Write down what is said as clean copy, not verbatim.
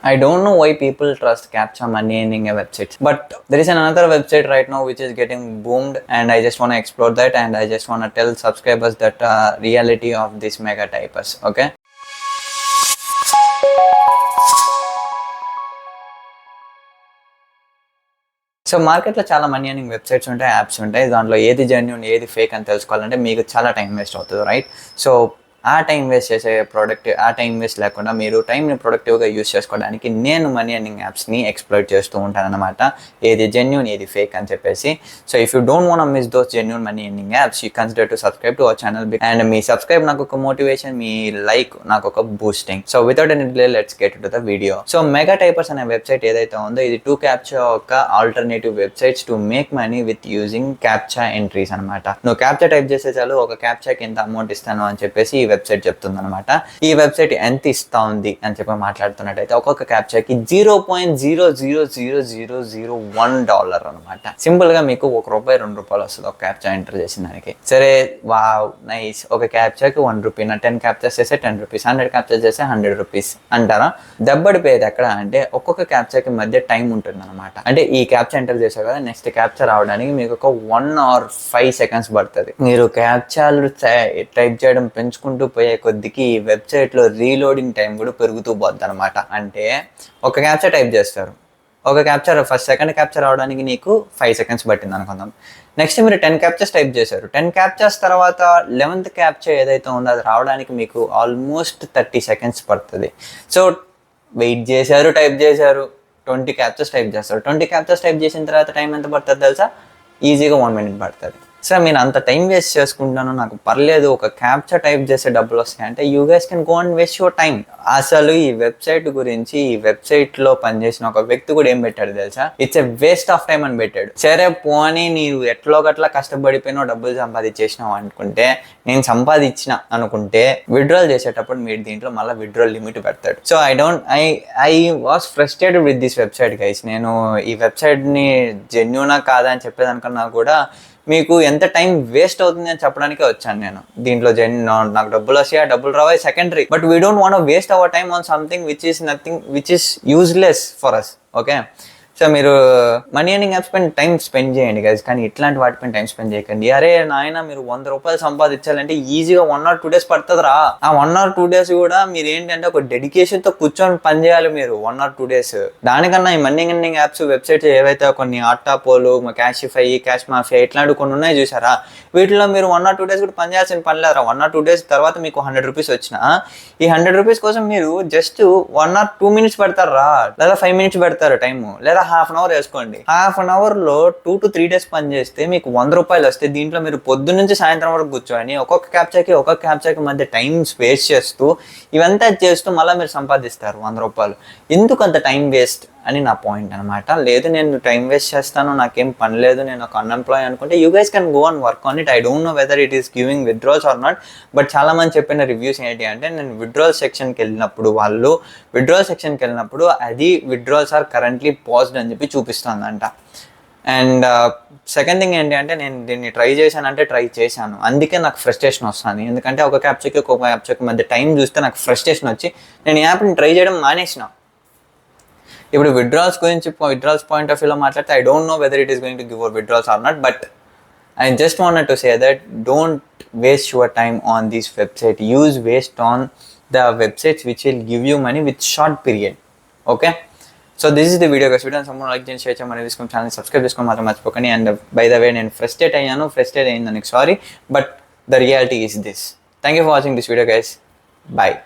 I don't know why people trust Captcha money earning websites, but there is another website right now which is getting boomed, and I just want to explore that, and I just want to tell subscribers that reality of this MegaTypers. Okay. So మార్కెట్లో చాలా money earning websites ఉంటాయి, apps ఉంటాయి. దాంట్లో ఏది genuine ఏది fake అని తెలుసుకోవాలంటే మీకు చాలా టైం వేస్ట్ అవుతుంది, రైట్? సో ఆ టైం వేస్ట్ చేసే ఆ టైం వేస్ట్ లేకుండా మీరు టైంని ప్రొడక్టివ్గా యూస్ చేసుకోవడానికి నేను మనీ ఎర్నింగ్ యాప్స్ని ఎక్స్ప్లోర్ చేస్తూ ఉంటాను అనమాట. ఏది జెన్యూన్ ఏది ఫేక్ అని చెప్పేసి. So if you don't want miss those genuine money earning apps, you consider to subscribe to our channel. And me subscribe నాకు ఒక మోటివేషన్, మీ లైక్ నాకు ఒక boosting. So without any delay let's get to the video. So MegaTypers అనే website ఏదైతే ఉందో ఇది 2 Captcha ఒక alternative websites to make money with using Captcha entries అనమాట. నువ్వు Captcha టైప్ చేసే చాలు ఒక Captchaకి ఎంత అమౌంట్ ఇస్తాను అని చెప్పేసి ఈ వెబ్సైట్ చెప్తుంది అనమాట. ఈ వెబ్సైట్ ఎంత ఇస్తా ఉంది అని చెప్పి మాట్లాడుతున్నట్టయితే ఒక్కొక్క Captchaకి $0.00001 అనమాట. సింపుల్ గా మీకు ₹1 ₹2 వస్తుంది ఒక Captcha ఎంటర్ చేసిన దానికి. సరే, వావ్ నైస్. ఒక Captchaకి ₹1. నా 10 Captchas చేస్తే ₹10, 100 Captchas చేస్తే ₹100 అంటారా? దెబ్బడిపోయేది ఎక్కడ అంటే ఒక్కొక్క Captchaకి మధ్య టైం ఉంటుంది అనమాట. అంటే ఈ Captcha ఎంటర్ చేశారు కదా, నెక్స్ట్ Captcha రావడానికి మీకు ఒక 1 or 5 seconds పడుతుంది. మీరు Captchaలు టైప్ చేయడం పెంచుకుంటూ పోయే కొద్దికి ఈ వెబ్సైట్లో రీలోడింగ్ టైం కూడా పెరుగుతూ పోద్ది అనమాట. అంటే ఒక Captcha టైప్ చేస్తారు, ఒక సెకండ్ Captcha రావడానికి నీకు 5 seconds పట్టింది అనుకుందాం. నెక్స్ట్ మీరు 10 Captchas టైప్ చేశారు. 10 Captchas తర్వాత 11th Captcha ఏదైతే ఉందో అది రావడానికి మీకు ఆల్మోస్ట్ 30 seconds పడుతుంది. సో వెయిట్ చేశారు, టైప్ చేశారు, 20 Captchas టైప్ చేస్తారు. 20 Captchas టైప్ చేసిన తర్వాత టైం ఎంత పడుతుంది తెలుసా? ఈజీగా 1 minute పడుతుంది. సార్ నేను అంత టైం వేస్ట్ చేసుకుంటాను, నాకు పర్లేదు, ఒక Captcha టైప్ చేసే డబ్బులు వస్తాయి అంటే you guys can go and waste your time. అసలు ఈ వెబ్సైట్ గురించి, ఈ వెబ్సైట్లో పనిచేసిన ఒక వ్యక్తి కూడా ఏం పెట్టాడు తెలుసా? It's a waste of time అని పెట్టాడు. సరే పోనీ నీవు ఎట్లో గట్లా కష్టపడిపోయినావు, డబ్బులు సంపాదించేసినావు అనుకుంటే, నేను సంపాదించిన అనుకుంటే విత్డ్రాల్ చేసేటప్పుడు మీరు దీంట్లో మళ్ళీ విత్డ్రాల్ లిమిట్ పెడతాడు. So I was frustrated with this website guys. నేను ఈ వెబ్సైట్ని జెన్యూనా కాదా అని చెప్పేదానికన్నా కూడా మీకు ఎంత టైం వేస్ట్ అవుతుంది అని చెప్పడానికే వచ్చాను నేను. దీంట్లో నాకు డబ్బులు వస్తాయి, ఆ డబ్బులు రావాలి secondary, but we don't want waste our time on something which is useless for us. Okay, so మీరు మనీ ఎర్నింగ్ యాప్స్ పైన టైం స్పెండ్ చేయండి గైస్, కానీ ఇట్లాంటి వాటిపైన టైం స్పెండ్ చేయకండి. అరే నాయన, మీరు ₹100 సంపాదించాలంటే ఈజీగా 1 or 2 days పడుతుంది రా. ఆ 1 or 2 days కూడా మీరు ఏంటంటే ఒక డెడికేషన్తో కూర్చొని పని చేయాలి మీరు 1 or 2 days. దానికన్నా ఈ మనీ ఎర్నింగ్ యాప్స్ వెబ్సైట్స్ ఏవైతే కొన్ని ఆటాపోలు, క్యాషిఫై, క్యాష్ మాఫియా ఇట్లాంటి కొన్ని ఉన్నాయి చూసారా, వీటిలో మీరు 1 or 2 days కూడా పని చేయాల్సిన పని లేదురా. 1 or 2 days తర్వాత మీకు ₹100 వచ్చినా ఈ ₹100 కోసం మీరు జస్ట్ 1 or 2 minutes పెడతారు రా, లేదా 5 minutes పెడతారు టైము, లేదా ½ hour వేసుకోండి. ½ hourలో 2 to 3 days పని చేస్తే మీకు ₹100 వస్తే దీంట్లో మీరు పొద్దున్న నుంచి సాయంత్రం వరకు కూర్చొని ఒక్కొక్క Captchaకి మధ్య టైం స్పేస్ చేస్తూ ఇవంతా చేస్తూ మళ్ళీ మీరు సంపాదిస్తారు ₹100. ఎందుకు అంత టైం వేస్ట్ అని నా పాయింట్ అనమాట. లేదు నేను టైం వేస్ట్ చేస్తాను, నాకేం పని లేదు, నేను ఒక అన్ఎంప్లాయ్ అనుకుంటే you guys can go and work on it. I don't know whether it is giving withdrawals or not, but చాలా మంది చెప్పిన రివ్యూస్ ఏంటి అంటే, నేను విత్డ్రాల్ సెక్షన్కి వెళ్ళినప్పుడు అది విత్డ్రాల్స్ ఆర్ కరెంట్లీ పాజ్డ్ అని చెప్పి చూపిస్తుందంట. అండ్ సెకండ్ థింగ్ ఏంటి అంటే, నేను దీన్ని ట్రై చేశాను, అందుకే నాకు ఫ్రస్ట్రేషన్ వస్తుంది. ఎందుకంటే ఒక Captchaకి మధ్య టైం చూస్తే నాకు ఫ్రస్ట్రేషన్ వచ్చి నేను ఈ యాప్ని ట్రై చేయడం మానేసిన. ఇప్పుడు విత్డ్రాల్స్ పాయింట్ ఆఫ్ వ్యూలో మాట్లాడితే I don't know whether it is going to give our withdrawals or not, but I just wanted to say that don't waste your time on this website. Use waste on the websites which will give you money with short period. Okay, so this is the video guys. Video సమ్మర్ like చేయండి, share చేయమని, money తీసుకొని channel subscribe చేసుకొని మాత్రం మర్చిపోకండి. And by the way, నేను frustrate అయిందానికి sorry, but the reality is this. Thank you for watching this video guys. Bye.